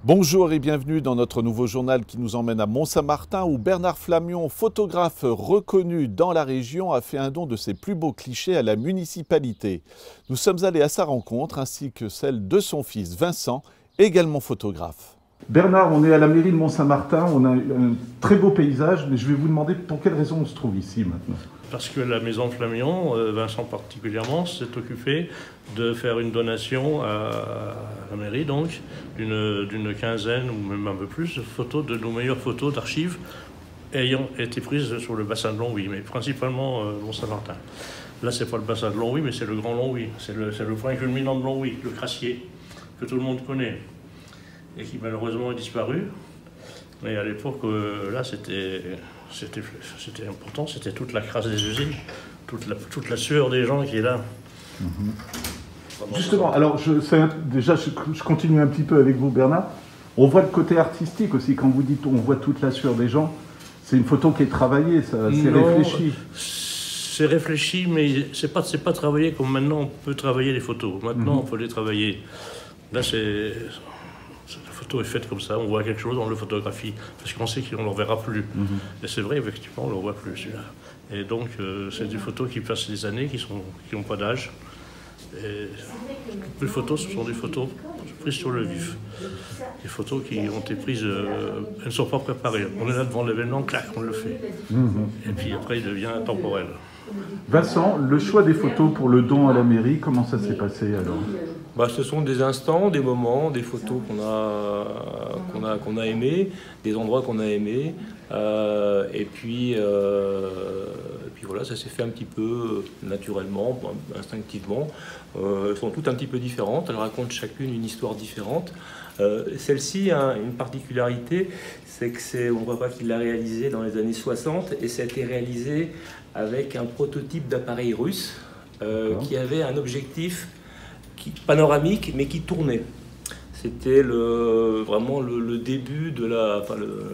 Bonjour et bienvenue dans notre nouveau journal qui nous emmène à Mont-Saint-Martin où Bernard Flamion, photographe reconnu dans la région, a fait un don de ses plus beaux clichés à la municipalité. Nous sommes allés à sa rencontre ainsi que celle de son fils Vincent, également photographe. Bernard, on est à la mairie de Mont-Saint-Martin, on a un très beau paysage, mais je vais vous demander pour quelle raison on se trouve ici maintenant. Parce que la maison Flamion, Vincent particulièrement, s'est occupé de faire une donation à la mairie, donc, d'une quinzaine ou même un peu plus de photos, de nos meilleures photos d'archives ayant été prises sur le bassin de Longwy, mais principalement Mont-Saint-Martin. Là, c'est pas le bassin de Longwy, mais c'est le Grand Longwy. C'est le point culminant de Longwy, le Crassier, que tout le monde connaît, et qui malheureusement est disparu. Mais à l'époque, là, c'était important, c'était toute la crasse des usines, toute la sueur des gens qui est là. Justement, alors je continue un petit peu avec vous, Bernard. On voit le côté artistique aussi, quand vous dites on voit toute la sueur des gens. C'est une photo qui est travaillée, c'est réfléchi. C'est réfléchi, mais c'est pas travaillé comme maintenant on peut travailler les photos. Maintenant, on peut les travailler. Là, la photo est faite comme ça, on voit quelque chose, on le photographie, parce qu'on sait qu'on ne le reverra plus. Et c'est vrai, effectivement, on ne le revoit plus, celui-là. Et donc, c'est des photos qui passent des années, qui n'ont pas d'âge. Et les photos, ce sont des photos prises sur le vif. Des photos qui ont été prises, elles ne sont pas préparées. On est là devant l'événement, clac, on le fait. Et puis après, il devient temporel. Vincent, le choix des photos pour le don à la mairie, comment ça s'est passé alors ? Ce sont des instants, des moments, des photos qu'on a aimées, des endroits qu'on a aimés. Et puis voilà, ça s'est fait un petit peu naturellement, instinctivement. Elles sont toutes un petit peu différentes, elles racontent chacune une histoire différente. Celle-ci a une particularité, c'est qu'on ne voit pas qu'il l'a réalisée dans les années 60, et ça a été réalisé avec un prototype d'appareil russe qui avait un objectif panoramique mais qui tournait. C'était vraiment le début de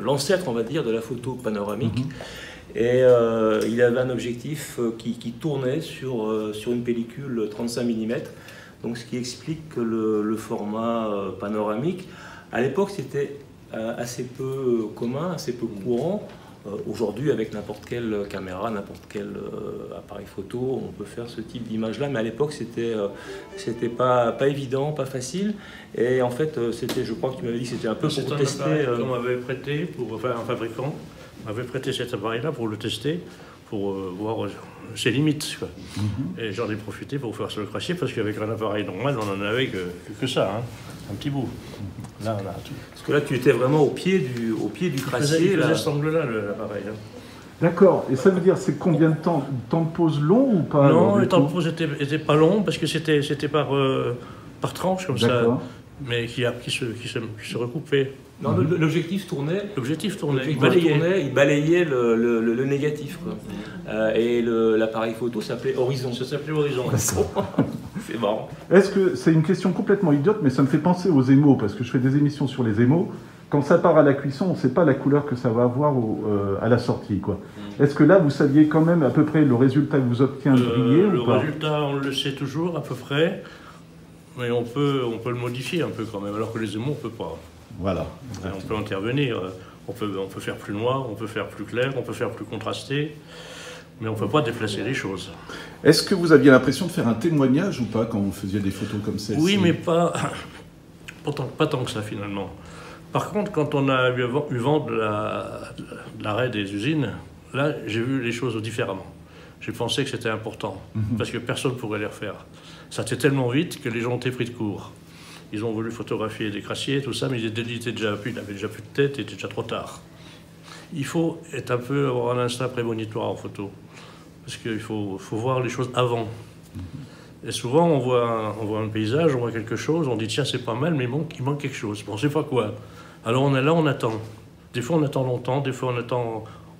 l'ancêtre, on va dire, de la photo panoramique. Et il avait un objectif qui tournait sur une pellicule 35 mm. Donc ce qui explique que le format panoramique, à l'époque, c'était assez peu commun, assez peu courant. Aujourd'hui, avec n'importe quelle caméra, n'importe quel appareil photo, on peut faire ce type d'image-là. Mais à l'époque, c'était pas évident, pas facile. Et en fait, je crois que tu m'avais dit que c'était un peu pour tester. On m'avait prêté, un fabricant m'avait prêté cet appareil-là pour le tester, pour voir ses limites, quoi. Et j'en ai profité pour faire sur le Crassier, parce qu'avec un appareil normal, on n'en avait que ça, hein, un petit bout. Là, on a tout. Parce que là, tu étais vraiment au pied du Crassier. Il faisait cet angle-là, l'appareil. Hein. D'accord. Et ça veut dire, c'est combien de temps de pause long ou pas? Non, le temps de pause était pas long, parce que c'était par tranche, comme ça, mais qui se recoupait. Non, l'objectif tournait. Il balayait le négatif, quoi. Et l'appareil photo s'appelait Horizon. Ça s'appelait Horizon. C'est marrant. Est-ce que c'est une question complètement idiote, mais ça me fait penser aux émaux, parce que je fais des émissions sur les émaux. Quand ça part à la cuisson, on ne sait pas la couleur que ça va avoir à la sortie, quoi. Est-ce que là, vous saviez quand même à peu près le résultat que vous obtiendriez ou pas? Le résultat, on le sait toujours à peu près, mais on peut le modifier un peu quand même, alors que les émaux, on ne peut pas. Voilà. On peut intervenir, on peut faire plus noir, on peut faire plus clair, on peut faire plus contrasté, mais on ne peut pas déplacer les choses. Est-ce que vous aviez l'impression de faire un témoignage ou pas quand vous faisiez des photos comme celle-ci? Oui, mais pas tant que ça finalement. Par contre, quand on a eu vent de l'arrêt des usines, là, j'ai vu les choses différemment. J'ai pensé que c'était important, parce que personne ne pourrait les refaire. Ça allait tellement vite que les gens ont été pris de court. Ils ont voulu photographier des Crassiers, tout ça, mais il avait déjà plus de tête, il était déjà trop tard. Il faut avoir un instinct prémonitoire en photo, parce qu'il faut voir les choses avant. Et souvent, on voit un paysage, on voit quelque chose, on dit tiens, c'est pas mal, mais il manque quelque chose. Bon, on ne sait pas quoi. Alors on est là, on attend. Des fois, on attend longtemps, des fois,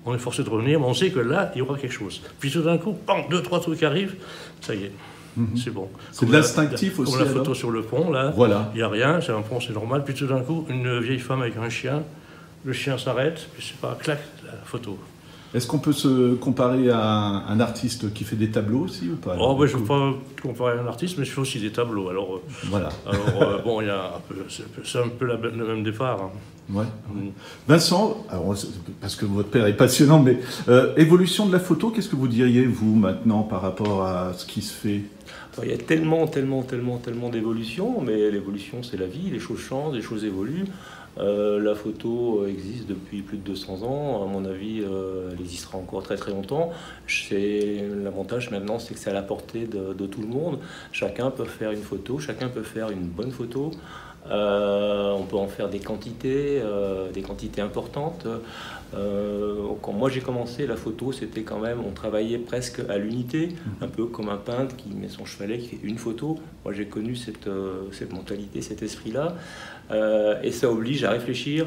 on est forcé de revenir, mais on sait que là, il y aura quelque chose. Puis tout d'un coup, bam, 2-3 trucs arrivent, ça y est. C'est bon. C'est de l'instinctif aussi. Comme la photo sur le pont, là, voilà. Il n'y a rien, c'est un pont, c'est normal. Puis tout d'un coup, une vieille femme avec un chien, le chien s'arrête, puis c'est pas, clac, la photo. Est-ce qu'on peut se comparer à un artiste qui fait des tableaux aussi ou pas? Oh, je ne veux pas comparer à un artiste, mais je fais aussi des tableaux. Alors, voilà. Bon, c'est un peu le même départ. Hein. Ouais. Vincent, alors, parce que votre père est passionnant, mais évolution de la photo, qu'est-ce que vous diriez, vous, maintenant, par rapport à ce qui se fait? Il y a tellement d'évolution, mais l'évolution, c'est la vie, les choses changent, les choses évoluent. La photo existe depuis plus de 200 ans, à mon avis, elle existera encore très très longtemps. L'avantage maintenant, c'est que c'est à la portée de tout le monde. Chacun peut faire une photo, chacun peut faire une bonne photo. On peut en faire des quantités importantes. Quand moi j'ai commencé la photo, c'était quand même, on travaillait presque à l'unité, un peu comme un peintre qui met son chevalet, qui fait une photo. Moi j'ai connu cette mentalité, cet esprit-là, et ça oblige à réfléchir,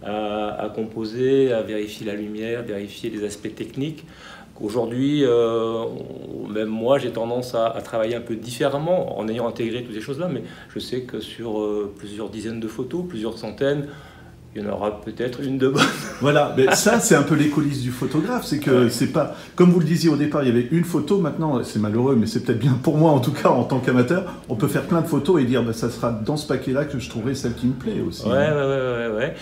à composer, à vérifier la lumière, vérifier les aspects techniques. Aujourd'hui, même moi, j'ai tendance à travailler un peu différemment en ayant intégré toutes ces choses-là, mais je sais que sur plusieurs dizaines de photos, plusieurs centaines, il y en aura peut-être une de bonne. Voilà, mais ça, c'est un peu les coulisses du photographe. C'est que c'est pas, comme vous le disiez au départ, il y avait une photo. Maintenant, c'est malheureux, mais c'est peut-être bien pour moi, en tout cas, en tant qu'amateur. On peut faire plein de photos et dire, ça sera dans ce paquet-là que je trouverai celle qui me plaît aussi. Ouais.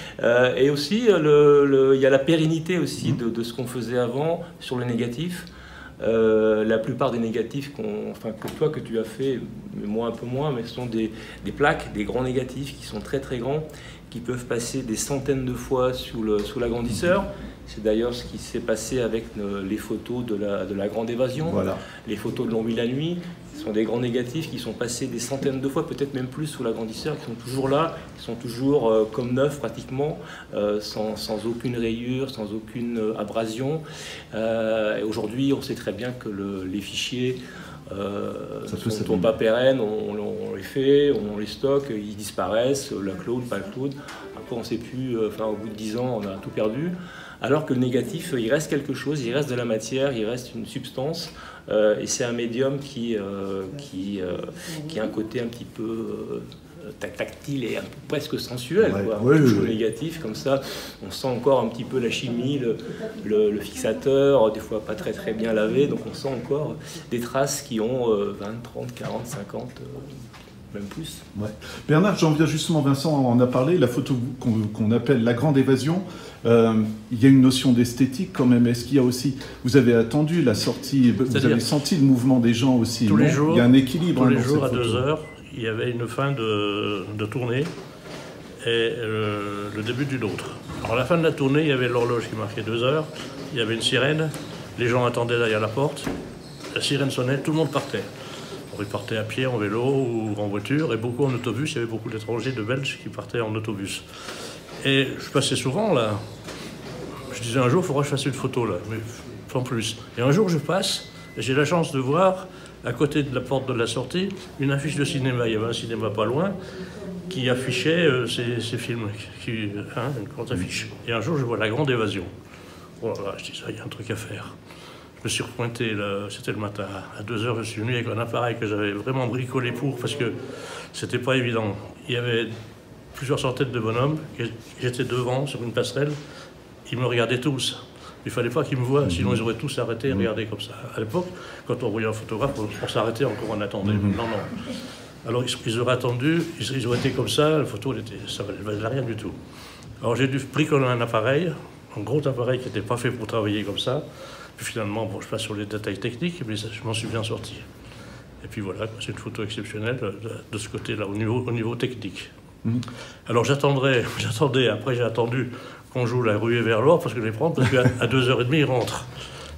Et aussi, il y a la pérennité aussi de ce qu'on faisait avant sur le négatif. La plupart des négatifs que tu as fait, mais moi un peu moins, mais ce sont des plaques, des grands négatifs qui sont très très grands, qui peuvent passer des centaines de fois sous l'agrandisseur. C'est d'ailleurs ce qui s'est passé avec les photos de la Grande Évasion. Voilà. Les photos de L'Ombre et la Nuit, ce sont des grands négatifs qui sont passés des centaines de fois, peut-être même plus sous l'agrandisseur, qui sont toujours là, qui sont toujours comme neufs pratiquement, sans aucune rayure, sans aucune abrasion. Et aujourd'hui, on sait très bien que les fichiers ne sont pas pérennes, on les fait, on les stocke, ils disparaissent, la cloud, pas le cloud. Après, on ne sait plus, au bout de 10 ans, on a tout perdu. Alors que le négatif, il reste quelque chose, il reste de la matière, il reste une substance, et c'est un médium qui a un côté un petit peu tactile et presque sensuel. Le négatif, comme ça, on sent encore un petit peu la chimie, le fixateur, des fois pas très très bien lavé, donc on sent encore des traces qui ont 20, 30, 40, 50... même plus. Ouais. Bernard, j'en viens justement, Vincent en a parlé, la photo qu'on appelle la Grande Évasion, il y a une notion d'esthétique quand même. Est-ce qu'il y a aussi, vous avez attendu la sortie, vous avez senti le mouvement des gens aussi? Tous les jours, il y a un équilibre. Tous les jours à 2h, il y avait une fin de tournée et le début d'une autre. Alors à la fin de la tournée, il y avait l'horloge qui marquait 2h, il y avait une sirène, les gens attendaient derrière la porte, la sirène sonnait, tout le monde partait. Ils partaient à pied, en vélo ou en voiture, et beaucoup en autobus. Il y avait beaucoup d'étrangers, de Belges qui partaient en autobus. Et je passais souvent là. Je disais un jour, il faudra que je fasse une photo là, mais sans plus. Et un jour, je passe, et j'ai la chance de voir, à côté de la porte de la sortie, une affiche de cinéma. Il y avait un cinéma pas loin qui affichait ces films, une grande affiche. Et un jour, je vois La Grande Évasion. Voilà, je dis ça, il y a un truc à faire. Je me suis repointé, c'était le matin, à 2h, je suis venu avec un appareil que j'avais vraiment bricolé parce que c'était pas évident. Il y avait plusieurs centaines de bonhommes, j'étais devant, sur une passerelle, ils me regardaient tous. Il fallait pas qu'ils me voient, sinon ils auraient tous arrêté et regardé comme ça. À l'époque, quand on voyait un photographe, on s'arrêtait encore, on attendait. Non. Alors ils auraient attendu, ils auraient été comme ça, la photo, ça ne valait rien du tout. Alors j'ai dû bricoler un appareil, un gros appareil qui n'était pas fait pour travailler comme ça. Puis finalement, je passe sur les détails techniques, mais je m'en suis bien sorti. Et puis voilà, c'est une photo exceptionnelle de ce côté-là, au niveau technique. Alors j'attendais, après j'ai attendu qu'on joue La Ruée vers l'or, parce que je les prends, parce qu'à 2h30, ils rentrent.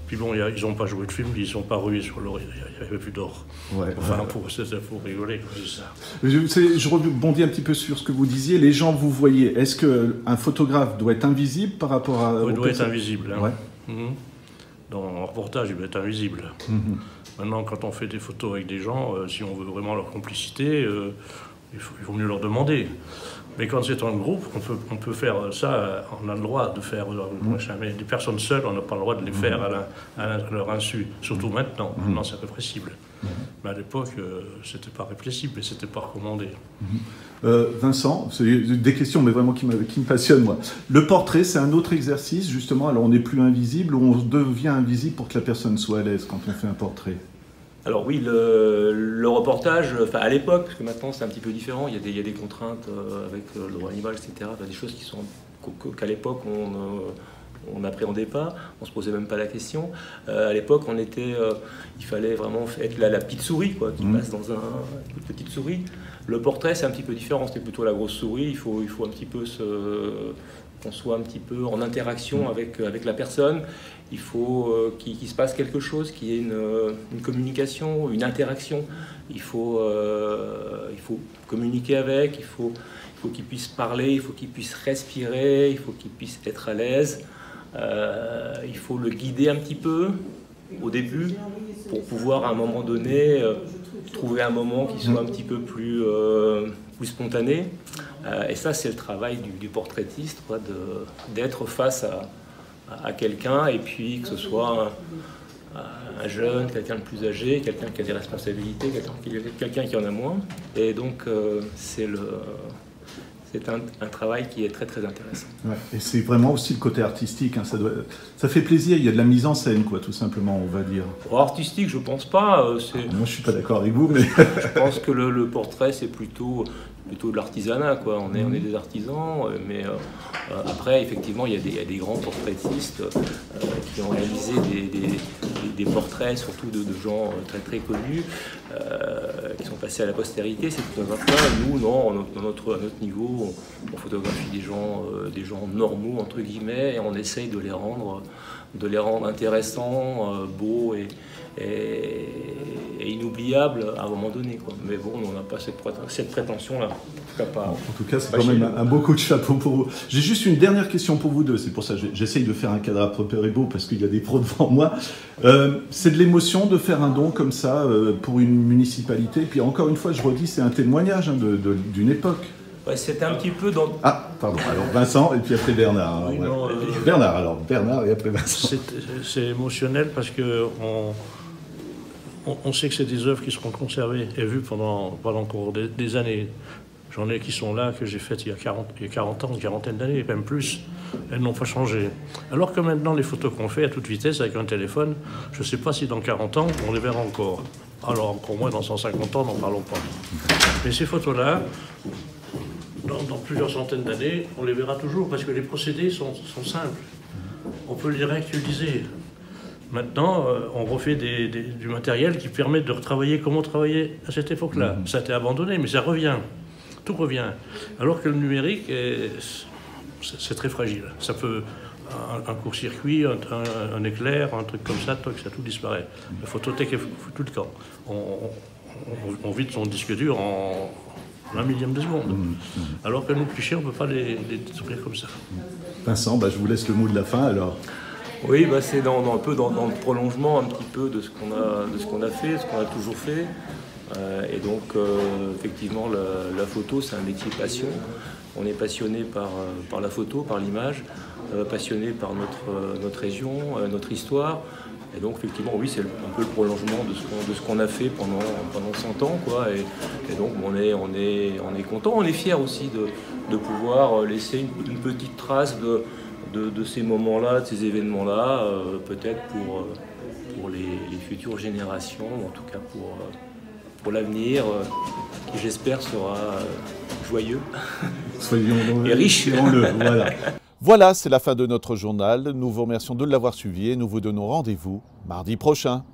Puis bon, ils n'ont pas joué de film, ils ne sont pas rués sur l'or, il n'y avait plus d'or. C'était pour rigoler, c'est ça. Je rebondis un petit peu sur ce que vous disiez. Les gens, vous voyez, est-ce qu'un photographe doit être invisible par rapport à... Il doit être invisible. Hein. Dans un reportage, il doit être invisible. Maintenant, quand on fait des photos avec des gens, si on veut vraiment leur complicité, il vaut mieux leur demander. Mais quand c'est un groupe, on peut faire ça, on a le droit de faire. Mais des personnes seules, on n'a pas le droit de les faire à leur insu. Surtout maintenant. Maintenant, c'est répressible. Mais à l'époque, c'était pas répressible et c'était pas recommandé. Vincent, c'est des questions, mais vraiment qui me passionnent, moi. Le portrait, c'est un autre exercice, justement. Alors, on n'est plus invisible ou on devient invisible pour que la personne soit à l'aise quand on fait un portrait? Alors oui, le reportage, enfin à l'époque, parce que maintenant c'est un petit peu différent, il y a des contraintes avec le droit à l'image, etc. Des choses qui sont qu'à l'époque on n'appréhendait pas, on se posait même pas la question. À l'époque, il fallait vraiment être la petite souris, quoi, qui passe dans une petite souris. Le portrait, c'est un petit peu différent, c'était plutôt la grosse souris. Il faut un petit peu qu'on soit un petit peu en interaction avec la personne. Il faut qu'il se passe quelque chose, qu'il y ait une communication, une interaction. Il faut communiquer avec, il faut qu'il puisse parler, il faut qu'il puisse respirer, il faut qu'il puisse être à l'aise. Il faut le guider un petit peu au début pour pouvoir à un moment donné trouver un moment qui soit un petit peu plus spontané. Et ça, c'est le travail du portraitiste, quoi, d'être face à quelqu'un, et puis que ce soit un jeune, quelqu'un de plus âgé, quelqu'un qui a des responsabilités, quelqu'un qui en a moins. Et donc, c'est un travail qui est très très intéressant. Ouais, et c'est vraiment aussi le côté artistique, hein, ça fait plaisir, il y a de la mise en scène, quoi, tout simplement, on va dire. Artistique, je pense pas. Moi, je suis pas d'accord avec vous, mais... Je pense que le portrait, c'est plutôt de l'artisanat, quoi. On est des artisans, mais après, effectivement, il y a des grands portraitistes qui ont réalisé des portraits, surtout de gens très très connus, qui sont passés à la postérité. C'est tout un cas. Nous, non, à notre niveau, on photographie des gens normaux, entre guillemets, et on essaye de les rendre intéressants, beaux et inoubliables à un moment donné, quoi. Mais bon, on n'a pas cette prétention-là. En tout cas, c'est quand même un beau coup de chapeau pour vous. J'ai juste une dernière question pour vous deux. C'est pour ça que j'essaye de faire un cadre à propre et beau, parce qu'il y a des pros devant moi. C'est de l'émotion de faire un don comme ça pour une municipalité. Puis encore une fois, je redis, c'est un témoignage d'une époque. Ouais, c'était un petit peu dans... Ah, pardon. Alors Vincent, et puis après Bernard. Oui, ouais. non, Bernard et après Vincent. C'est émotionnel parce que on sait que c'est des œuvres qui seront conservées et vues pendant encore des années. J'en ai qui sont là, que j'ai faites il y a 40 ans, une quarantaine d'années, même plus. Elles n'ont pas changé. Alors que maintenant, les photos qu'on fait à toute vitesse avec un téléphone, je ne sais pas si dans 40 ans, on les verra encore. Alors encore moins dans 150 ans, n'en parlons pas. Mais ces photos-là, dans plusieurs centaines d'années, on les verra toujours parce que les procédés sont simples. On peut les réactualiser. Maintenant, on refait du matériel qui permet de retravailler comme on travaillait à cette époque-là. Ça a été abandonné, mais ça revient. Tout revient. Alors que le numérique, c'est très fragile. Ça peut... Un court-circuit, un éclair, un truc comme ça, tout disparaît. La photothèque est tout le temps. On vide son disque dur en 1 millième de seconde. Alors que nos clichés, on ne peut pas les détruire comme ça. Vincent, je vous laisse le mot de la fin alors. Oui, c'est un peu dans le prolongement un petit peu de ce qu'on a fait, ce qu'on a toujours fait. Et donc, effectivement, la photo, c'est un métier passion. On est passionné par la photo, par l'image, passionné par notre région, notre histoire. Et donc, effectivement, oui, c'est un peu le prolongement de ce qu'on a fait pendant 100 ans, quoi. Et donc, on est content, on est fiers aussi de pouvoir laisser une petite trace de ces moments-là, de ces événements-là, peut-être pour les futures générations, ou en tout cas pour l'avenir, qui j'espère sera joyeux et riche. Voilà. Voilà, c'est la fin de notre journal. Nous vous remercions de l'avoir suivi et nous vous donnons rendez-vous mardi prochain.